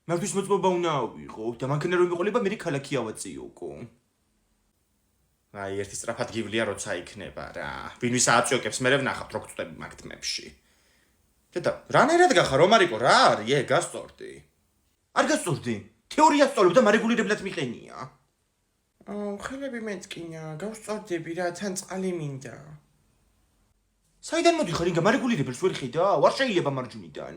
მართვის მოწმობა უნდა ავიღო და მანქანა რომ ვიყოლება მე ქალაქი ავაწიოკო. აი ერთი სწრაფად გივლია როცა იქნება რა. ვინვის ააწიოკებს მე ვნახავთ რო გწვდები მაგ თმებში. დედა, რანაირად გახარ რომ არისო რა არის? გასწორდი. არ გასწორდი. თეორიას სწავლებ და მარეგულირებლად მიყენია. ხელები მეწყინა, გავსწორდები რა, თან წყალი მინდა. საიდან მოდიხარ ინგა მარეგულირებელს ვერ ხედავ? არ შეიძლება მარჯვნიდან.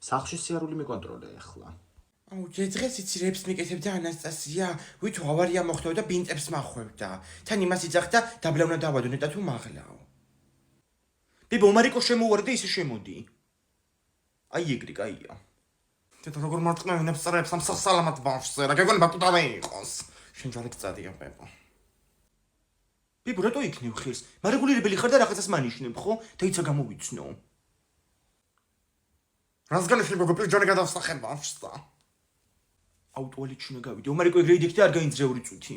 სახლში სიარული მეკონტროლე ახლა. დღეს იცი რეპს მიკეთებდა ანასტასია, ვითო ავარია მოხდა და ბინტებს მახვევდა. თან იმას იძახდა დაბლავნა დავადო ნეტა თუ მაღლაო. ბიბო მარიკო შემოვარდი ისე შემოდი. აი ეგრე კაია. დედა როგორ მარტყმევინებს წერებს ამ სასალამად ბავშვზე რა გეგონება კუტავე იყოს. შენ ჯარით წადია ბებო. ბიბო რატო იქნევ ხილს? მარეგულირებელი ხარ და რაღაცას მანიშნებ ხო? და იცა გამოვიცნო. რაზგან ხილ გოგო პიჯონე გადავსახებ ბავშვსა. აუტოალეთში უნდა გავიდე. მარიკო ეგრე იდიქდა არ გაინძრე ორი წუთი.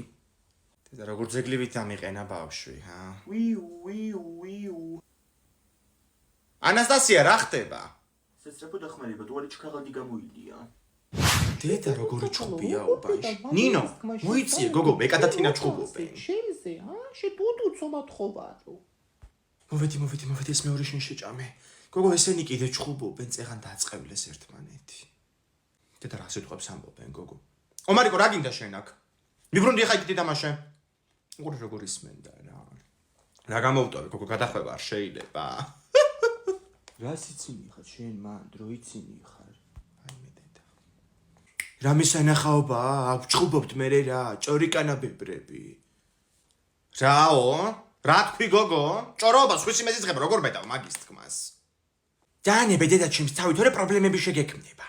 დედა როგორ ძეგლივით ამიყენა ბავშვი, ჰა? ვიუ. ანასტასია რა ხდება? სესწრაფო დახმარება, ტუალეტში ქაღალდი გამოილია. დედა როგორი ჩხუბია უბანში. ნინო, მოიწიე გოგო, ეკა და თინა ჩხუბობენ. შენზე, შეტუდუცო მათხოვარო. მოვედი, ეს მეორე შენ შეჭამე. გოგო, ესენი კიდე ჩხუბობენ, წეღან დაწყევლეს ერთმანეთი. დედა რა სიტყვებს ამბობენ, გოგო? მარიკო, რა გინდა შენ აქ? მიბრუნდი ხა იქ თამაშე. როგორ ისმენდა რა. რა გამოვტოვე, გოგო, გადახვევა არ შეიძლება. რა სიცინი ხარ შენ მან დრო იცინი ხარ აი მე დედა რამის ანახაობა აქ ჩხუბობთ მე რა ჭორიკანა ბებრები რაო რა თქვი გოგო ჭორობა სხვისი მეზიძღებ როგორ მეტავ მაგის თქმას დანებე დედა ჩემს თავი თორე პრობლემები შეგექმნება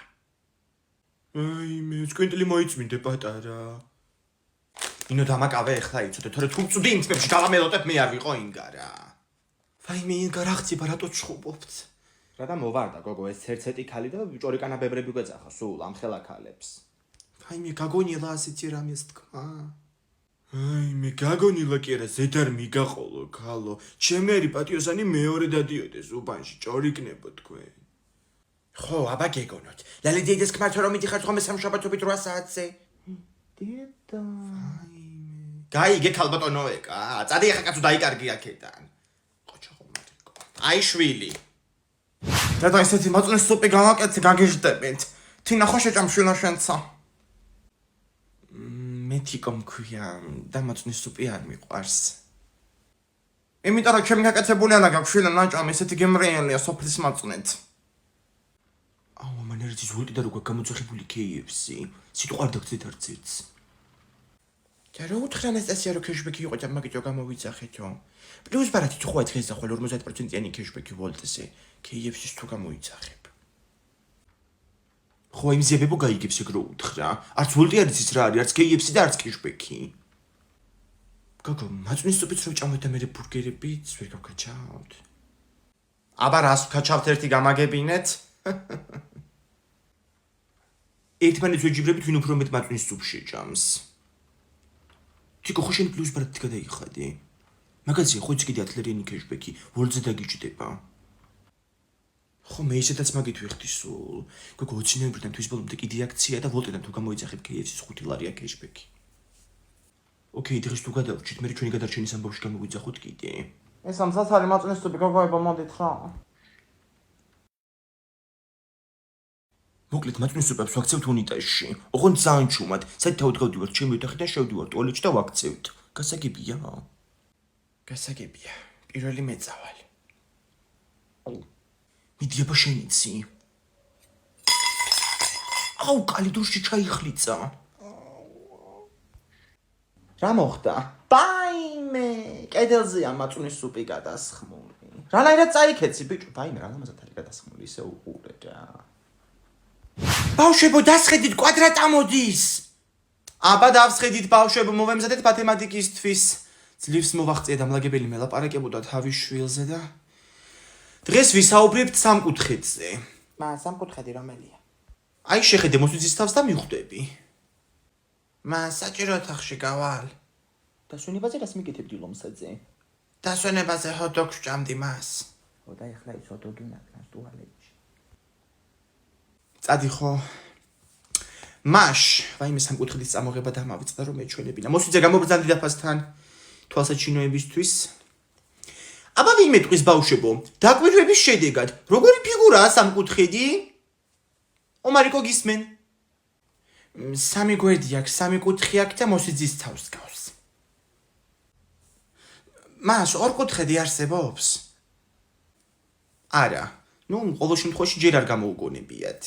აი მე სკინტლი მოიწმინდე პატარა ინო დამაკავე ახლა იცოდე თორე თუ წუდი იმ თმებში გავამელოტებ მე არ ვიყო ინგა რა ვაი მე ინგა რა ხდება რატო ჩხუბობთ რა მოვარდა გოგო ეს ცერცეტი ქალი და ჭორიკანა ბებრები გვეძახა სულ ამ ხელა ქალებს. აი მე გაგონილა ასეთი რამეს თქვა. აი მე გაგონილა კი არა ზედარ მიგაყოლო ქალო. ჩემი არი პატიოსანი მეორე დადიოდეს უბანში ჭორიკნებო თქვენ. ხო, აბა გეგონოთ. ლალი დედეს ქმართო რომ მიდიხარ ხომ სამშაბათობით 8 საათზე. დედა. აი მე. გაიგე ქალბატონო ეკა. წადი ახლა კაცო დაიკარგი აქედან. ყოჩაღო მარიკო. აი შვილი. დედა ისეთი მოწნის სუპი გამაკეთე გაგიჟდებით. თინა ხო შეჭამშვილო შენცა. მე თიკო მქვია და მოწნის სუპი არ მიყვარს. იმიტომ რომ ჩემი გაკეთებული არა გაქვს შვილო ნაჭამი ესეთი გემრიელია სოფლის მოწნით. აუ მან ერთი ზულტი და როგორ გამოძახებული KFC. სიტყვა არ დაგწეთ არც ერთს. და რა უთხრა ანასტასია რომ კეშბექი იყო და მაგიტო გამოვიძახეთო. პლუს ბარათი თუ ხო დღეს ახლა 50%-იანი კეშბექი ვოლტზე. KFC-ს თუ გამოიძახებ. ხო იმ ზებებო გაიგებს ეგ რო უთხრა. არც ვოლტი არის ის რა არის, არც KFC და არც კეშბექი. გოგო, მაწვნის სუპიც რო ჭამოთ და მე ბურგერებიც ვერ გავკაჩავთ. აბა რას ვკაჩავთ ერთი გამაგებინეთ? ერთმანეთს ვეჯიბრებით ვინ უფრო მეტ მაწვნის სუპს შეჭამს. თიკო ხო შენ პლუს ბარათი გადაიხადი. მაგაზია ხო კიდე 10 ლარიანი კეშბექი ვოლტზე დაგიჭდება. ხო მე ისედაც მაგით ვიხდი სულ. გოგო 20 ნოემბრიდან თვის ბოლომდე კიდე აქცია და ვოლტიდან თუ გამოიძახებ KFC-ს 5 ლარია კეშბექი. ოკეი, დღეს თუ გადავრჩით, მე ჩვენი გადარჩენის ამბავში გამოვიძახოთ კიდე. ეს ამ სასარი მაწვნის სუპი გოგოებო მოდით რა. მოკლედ მაწვნის სუპებს ვაქცევთ უნიტაზში. ოღონდ ძალიან ჩუმად. საით თავდგავდივართ ჩემი ოთახიდან შევდივართ ტუალეტში და ვაქცევთ. გასაგებია? გასაგებია. პირველი მე წავალ. მიდი აბა შენიცი. აუ კალიდურში ჩაიხლიცა. რა მოხდა? ბაიმე, კედელზეა მაწვნის სუპი გადასხმული. რანაირად წაიქეცი ბიჭო? ბაიმე რა ლამაზად არის გადასხმული ისე უყურე რა. ბავშვებო დასხედით კვადრატ ამოდის. აბა დავსხედით ბავშვებო მოვემზადეთ მათემატიკისთვის. ძლივს მოვაღწია დამლაგებელი მელაპარაკებოდა თავის შვილზე და დღეს ვისაუბრებთ სამკუთხედზე. სამკუთხედი რომელია? აი შეხედე მოსვიცის თავს და მიხვდები. საჭირო ოთახში გავალ. დასვენებაზე რას მიკეთებდი ლომსაძე? დასვენებაზე ჰოტდოგს ვჭამდი მას. ხო და ეხლა ის ჰოტდოგი ნაკნას ტუალეტში. წადი ხო. მაშ, ვაიმე სამკუთხედის წამოღება დამავიწყდა რომ ეჩვენებინა. მოსვიძე გამობრძანდი დაფასთან თვალსაჩინოებისთვის. აბა ვინმე ტყვის ბავშვებო, დაკვირვების შედეგად, როგორი ფიგურაა სამკუთხედი? ომარიკო გისმენ. სამი გვერდი აქვს, სამი კუთხე აქვს და მოსვიძის თავს გავს. მას ორკუთხედი არსებობს? არა, ნუ ყოველ შემთხვევაში ჯერ არ გამოუგონებიათ.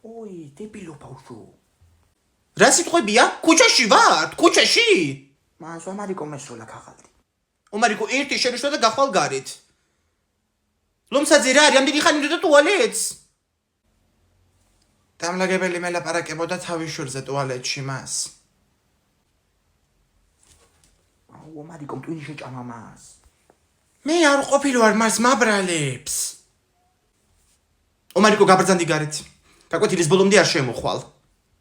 ოი, დებილო ბავშვო. რა სიტყვებია? ქუჩაში ვართ? ქუჩაში? მას ომარიკო მესროლა ქაღალდი. ომარიკო ერთი შენიშნა და გახვალ გარეთ. ლომსაძე რა არის? ამდენი ხანი უნდა ტუალეტს? დამლაგებელი მელაპარაკებოდა თავის შვილზე ტუალეტში მას. ომარიკო მტვინი შეჭამა მას. მე არ ყოფილი ვარ მას მაბრალებს. ომარიკო გაბრძანდი გარეთ. გაკვეთილის ბოლომდე არ შემოხვალ.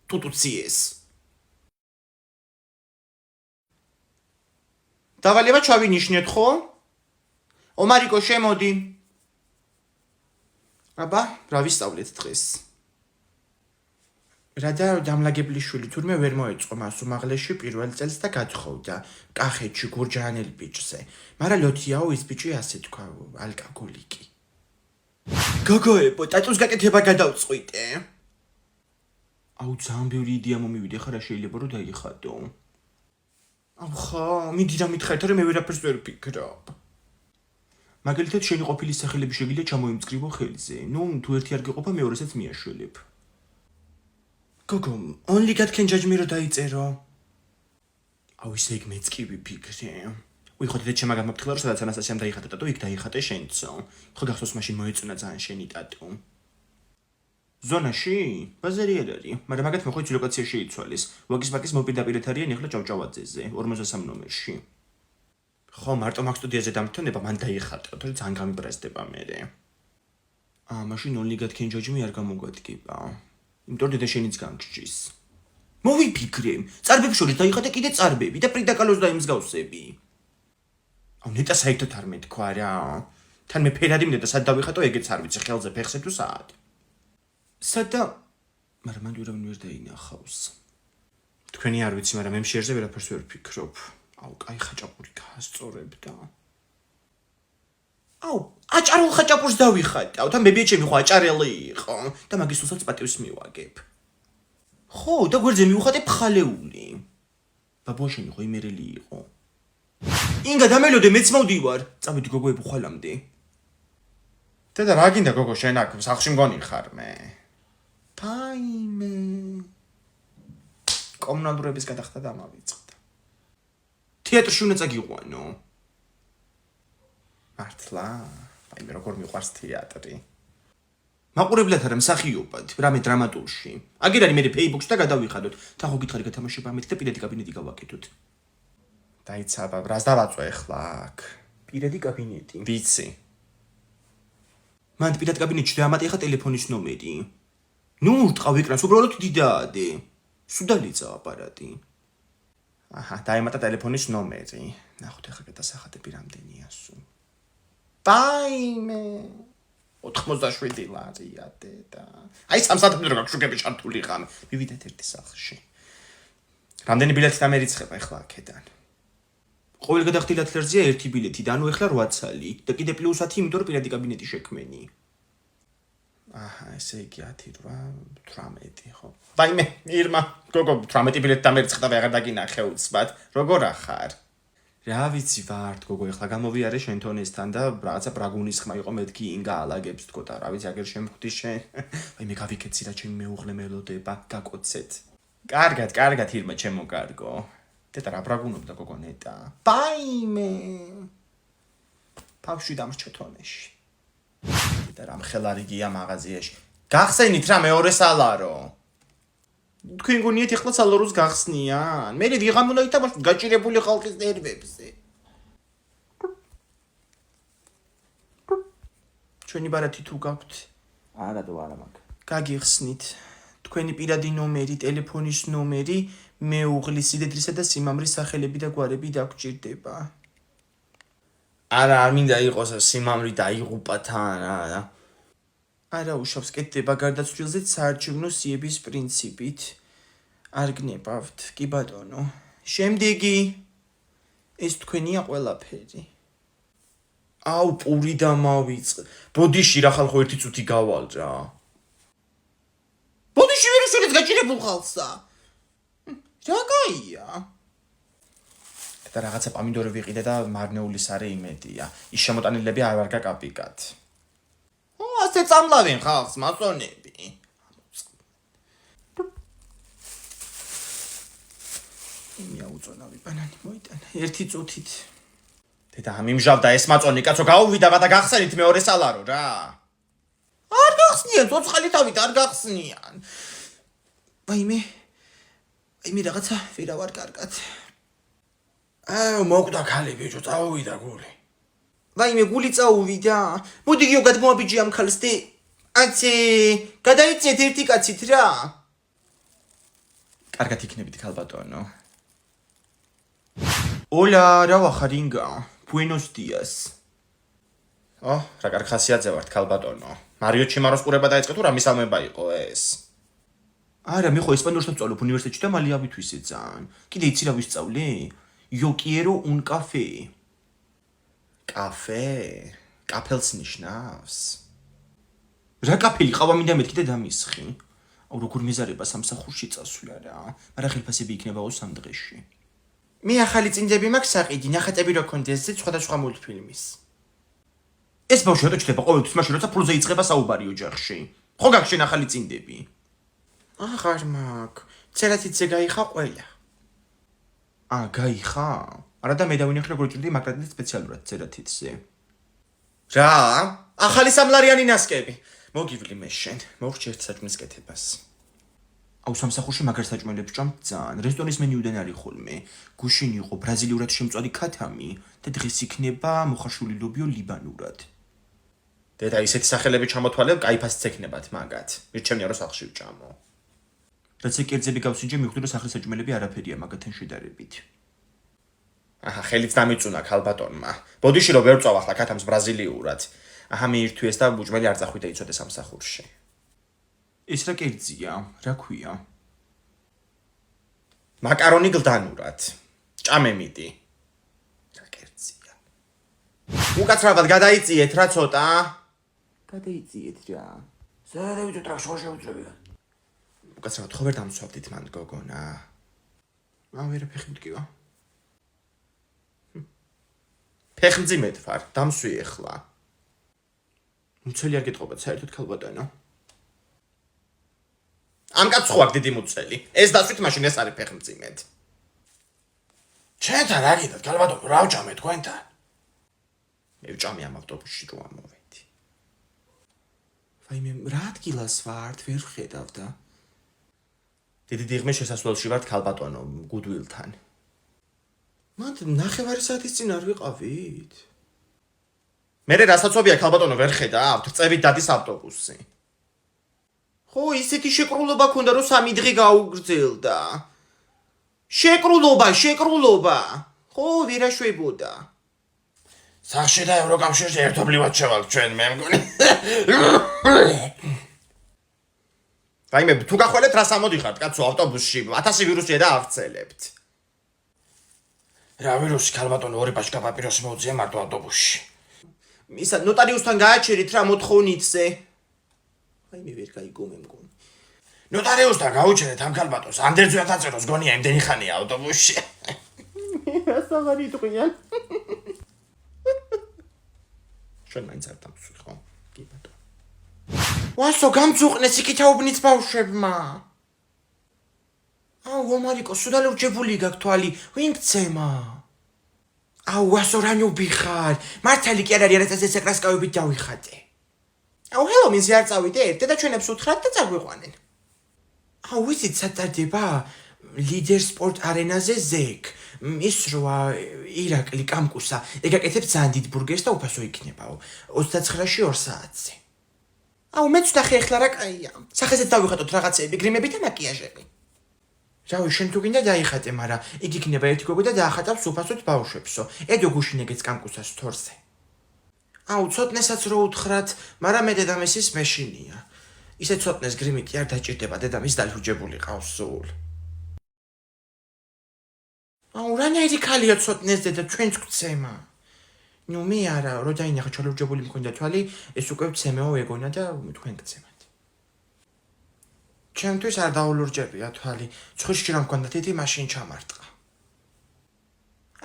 ტუტუციეს. დავალება ჩავინიშნეთ ხო? ომარიკო შემოდი. აბა, რა ვისწავლეთ დღეს? რადა დამლაგებლის შვილი თურმე ვერ მოეწყო მას უმაღლესში პირველ წელს და გათხოვდა კახეთში გურჯაანელ ბიჭზე. მაგრამ ლოთიაო ის ბიჭი ასე თქვა, ალკოჰოლიკი. გოგოებო, ტატუს გაკეთება გადავწყვიტე. აუ, ძალიან ბევრი იდეა მომივიდა ხარ, რა შეიძლება რომ დაიხატო. აუ ხა, მიდი და მითხარით, რომ მე ვერაფერს ვერ ვფიქრობ. მაგალითად, შენი ყოფილი სახელები შეგიძლია ჩამოიმწკრივო ხელზე. ნუ, თუ ერთი არ გიყოფა, მეორესაც მიაშველებ. გოგო, only God can judge me რომ დაიწერო. აუ, ისე იქ მეც კი ვიფიქრე. ვიხოთ და ჩემაგან მოფთხილა რომ სადაც ანასტასიამ დაიხატა ტატუ, იქ დაიხატე შენცო. ხო გახსოვს მაშინ მოეწონა ძალიან შენი ტატუ. ზონაში? ბაზარი არ არის, მაგრამ მაგათ მოხოიცი ლოკაცია შეიცვალეს. ვაკის მოპირდაპირეთ არიან ახლა ჭავჭავაძეზე, 53 ნომერში. ხო, მარტო მაგ სტუდიაზე დამთონება მან დაიხატა, თორე ძალიან გამიბრაზდება მერე. მაშინ only God can judge me არ გამოგვადგება. იმიტომ რომ შენიც განგჭის. მოვიფიქრე, წარბებს შორის დაიხატე კიდე წარბები და პრიდა კალოს დაიმსგავსები. აუ, ნეტა საერთოდ არ მეთქვა რა. თან მე ფერადი მინდა სად დავიხატო, ეგეც არ ვიცი, ხელზე ფეხზე თუ სად. სადა, მაგრამ მანდ ვერავინ ვერ დაინახავს. თქვენი არ ვიცი, მაგრამ მე მშერზე ვერაფერს ვერ ვფიქრობ. აუ, კაი ხაჭაპური გაასწორებდა. აუ, აჭარულ ხაჭაპურს დავიხატავ, თან ბებია ჩემი ხო აჭარელი იყო და მაგის უსაც პატივს მივაგებ. ხო, და გვერდზე მივხატე ფხალეული. ბაბუაშენი ხო იმერელი იყო. ინგა დამელოდე მეც მოვდივარ. წამოდი გოგოებო ხვალამდე. დედა რა გინდა გოგო შენ აქ სახლში მგონი ხარ მე? ფაიმე. კომუნალურების გადახდა დამავიწყდა. თეატრში უნდა წაგიყვანო. მართლა? ფაიმე როგორ მიყვარს თეატრი? მაყურებლად არა მსახიობად, რამე დრამატურში. აგერ არის მე Facebook-ში და გადავიხადოთ. თან ხო გითხარი გათამაშება ამით და პირადი კაბინეტი გავაკეთოთ. დაიცაბა, რას დავაწვე ახლა აქ? პირადი კაბინეტი. ვიცი. მან პირადი კაბინეტში დაამატეხა ტელეფონის ნომერი. ნუ ურტყავ ეკრანს, უბრალოდ დიდაადე. სუდალიცა აპარატი. აჰა, დაემატა ტელეფონის ნომერი. ნახოთ ახლა გადასახადები რამდენია სულ. ფაიმე. 87 ლარია დედა. აი 3 საათამდე რო გაგშუქები ჩართული ხარ. მივიდეთ ერთი სახლში. რამდენი ბილეთი დამერიცხება ახლა აქედან? ყოველ გადახდილად ლერძია ერთი ბილეთი და ანუ ახლა 8 ცალი და კიდე პლუს 10, იმიტომ რომ პირადი კაბინეტი შექმენი. აჰა, ესე იგი 10, 8, 18, ხო. ვაიმე, ირმა, გოგო 18 ბილეთი დამერიცხდა და აღარ დაგინახე უცბად. როგორ ახარ? რა ვიცი ვართ, გოგო, ახლა გამოვიარე შენ თონესთან და რაღაცა პრაგუნის ხმა იყო მეთქი ინგა ალაგებს თქო და რა ვიცი, აგერ შემხვდი შენ. ვაიმე, გავიქეცი რა ჩემი მეუღლე მელოდება, გაკოცეთ. კარგად, ირმა, ჩემო კარგო. დედა რა ბრაგუნობდა გოგო ნეტა. ფაიმე. ბავშვი დამრჩა თონეში. და რამ ხელარიგია მაღაზიაში. გახსენით რა მეორე სალარო. თქვენ გონიეთ ახლა სალაროს გახსნიან? მე ვიღამ უნდა ითამაშოთ გაჭირებული ხალხის ნერვებზე. ჩვენი ბარათი თუ გაქვთ? არა და არა მაგ. გაგიხსნით. თქვენი პირადი ნომერი, ტელეფონის ნომერი, მეუღლის სიდიდრისა და სიმამრის სახელები და გვარები დაგჭირდება. არა, არ მინდა იყოს სიმამრი დაიღუპა თან რა. არა უშავს კეთდება გარდაცვლილზე საარჩევნო სიების პრინციპით. არ გნებავთ, კი ბატონო. შემდეგი ეს თქვენია ყველაფერი. აუ, პური დამავიწყე. ბოდიში რა ხალხო ერთი წუთი გავალ რა. ბოდიში ვერ შევეც გაჭირებულ ხალხსა. რა კაია? და რაღაცა პამინდორი ვიყიდე და მარნეული სარე იმედია. ის შემოტანილები არ ვარ გაკაპიკად. ასე წამლავენ ხალხს მასონები. მიაუწონავი ბანანი მოიტანა ერთი წუთით. დედა ამიმჟავდა ეს მაწონი კაცო გაუვიდა და გახსენით მეორე სალარო რა. არ გახსნიან, ცოცხალი თავით არ გახსნიან. ვაიმე რაღაცა ვერა ვარ კარგად. მოკვდა ქალი ბიჭო, წაუვიდა გული. ვაიმე გული წაუვიდა. მოდი გიო გადმოაბიჯი ამ ქალს და აცი გადაიწიეთ ერთი კაცით რა. კარგად იქნებით ქალბატონო. Hola, რა ვახარ ინგა? Buenos dias. რა კარგ ხასიათზე ვართ ქალბატონო. მარიო ჩიმაროს ყურება დაიწყე თუ რა მისალმება იყო ეს? არა, მე ხო ესპანურს ვსწავლობ უნივერსიტეტში და მალე ავითვისე ძალიან. კიდე იცი რა ვისწავლე? Yo quiero un café. Café? კაფელს ნიშნავს? რა კაფელი ყავა მინდა მეთქი და დამისხი. აუ როგორ მეზარება სამსახურში წასვლა რა. მაგრამ ხელფასები იქნება 3 დღეში. მე ახალი წინდები მაქვს საყიდი, ნახატები რო კონდეს სხვადასხვა მულტფილმის. ეს ბავშვი რატო ჩდება ყოველთვის მაშინ როცა ფულზე იწყება საუბარი ოჯახში? ხო გაგშენ ახალი წინდები? აღარ მაქვს. ცერათიცე გაიხა ყველა. გაიხა? არა და მე დავინახე როგორ ჭრიდი მაგრადით სპეციალურად ცერათიცზე. რა? ახალი სამლარიანი ნასკები. მოგივლი მე შენ, მოვრჩი ერთ საჭმლის კეთებას. აუ სამსახურში მაგარ საჭმელებს ჭამ ძალიან. რესტორნის მენიუდან არის ხოლმე. გუშინ იყო ბრაზილიურად შემწვარი ქათამი და დღეს იქნება მოხარშული ლობიო ლიბანურად. დედა ისეთი სახელები ჩამოთვალებ, кайფასიც ექნებათ მაგათ. მირჩენია რომ სახლში ვჭამო. რაც ეკერძები გავსინჯე, მივხვდი რომ სახლის საჭმელები არაფერია მაგათთან შედარებით. ხელიც დამიწუნა ქალბატონმა. ბოდიში რომ ვერ წავ ახლა ქათამს ბრაზილიურად. მიირთვიეს და ბუჭმელი არ წახვიდა იცოდე სამსახურში. ეს რა კერძია? რა ქვია? მაკარონი გლდანურად. ჭამე მიდი. რა კერძია? უკაცრავად გადაიწიეთ რა ცოტა. გადაიწიეთ რა. სადავით რა შეუძლია. უკაცრავად ხო ვერ დამცვავდით მან გოგონა. ვერ ფეხი მткиვა. ფეხმძიმედ ვარ, დამსვი ეხლა. მუცელი არ გეტყობათ საერთოდ ქალბატონო. ამ კაცს ხო აქ დიდი მუცელი. ეს დასვით მაშინ ეს არის ფეხმძიმედ. ჩემთან რა გიდათ ქალბატონო, რა ვჭამე თქვენთან? მე ვჭამე ამ ავტობუსში რო ამოვედი. ვაიმე, რა ადგილას ვართ, ვერ ვხედავ და. დიდი დიღმის შესასვლელში ვართ ქალბატონო, გუდვილთან. მანდ ნახევარი საათის წინ არ ვიყავით? მე რასაცობია ქალბატონო ვერ ხედავთ, წევით დადის ავტობუსი. ხო, ისეთი შეკრულობა ქონდა რომ 3 დღე გაუგრძელდა. შეკრულობა. ხო, ვერაშვებოდა. სახში და ევროკავშირში ერთობლივად შევალთ ჩვენ მე მგონი. ვაიმე, თუ გახვალეთ რას ამოდიხართ კაცო ავტობუსში? 1000 ვირუსია და ავცელებთ. რა ვირუსი ქალბატონო, 2 პაჩკა პაპიროსი მოუწია მარტო ავტობუსში. ისა ნოტარიუსთან გააჩერით რა მოთხოვნითზე. ვაიმე, ვერ გაიგო მე მგონი. ნოტარიუსთან გაუჩერეთ ამ ქალბატონს, ანდერძვიან დაწეროს გონია იმდენი ხანია ავტობუსში. ასაღარი ტყვიან. შენ მაინც არ დამსვი ხო? კი ბატონო. ვასო გამძუყნეს იქითაუბნიც ბავშვებმა. ომარიკო, სუდალე ურჯებული გაქვს თვალი, ვინ გცემა? ვასო რანიუბი ხარ? მართალი კი არ არის, რაც ეს ეკრასკავებით დავიხატე. ჰელომინზე არ წავიდეთ, და ჩვენებს უთხრათ და წაგვიყვანენ. ვიცით სატარდება? ლიდერ სპორტ არენაზე ზეკ. ის როა ირაკლი კამკუსა, ეგაკეთებს ძალიან დიდ ბურგერს და უფასო იქნებაო. 29-ში 2 საათზე. მეც ვნახე ახლა რა კაია. სახეზეც დავიხატოთ რაღაცეები, გრიმები და მაკიაჟები. რავი, შენ თუ გინდა დაიხატე, მაგრამ იგი იქნება ერთი გოგო და დაახატავს უფასოდ ბავშვებსო. ედო გუშინეგეც კამკუსას თორზე. აუ, ცოტნესაც რო უთხრათ, მაგრამ მე დედამისის მეშინია. ისე ცოტნეს გრიმიტი არ დაჭირდება, დედამის დალიუჯებული ყავს სულ. აუ, რანაირი ქალია ცოტნეს დედა, ჩვენც გვცემა. ნუ მე არა, რო დაინახა ჩალიუჯებული მქონდა თვალი, ეს უკვე ვცემეო ეგონა და თქვენ გცემათ. ჩემთვის არ დაულურჯებია თვალი, ცხვირში რომ მქონდა თითი მაშინ ჩამარტყა.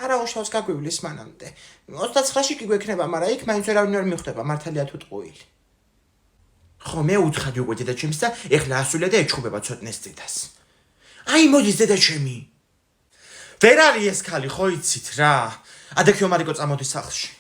არა უშავს გაგვივლის მანამდე. 29-ში კი გვექნება, მაგრამ იქ მაინც ვერავინ ვერ მიხვდება, მართალია თუ ტყუილი. ხო, მე უთხარი უკვე დედაჩემს და ეხლა ასულე და ეჩხუბება ცოტნეს დედას. აი, მოდის დედაჩემი. ვერ არის ეს ქალი, ხო იცით რა? ადექიო მარიკო წამოდის სახლში.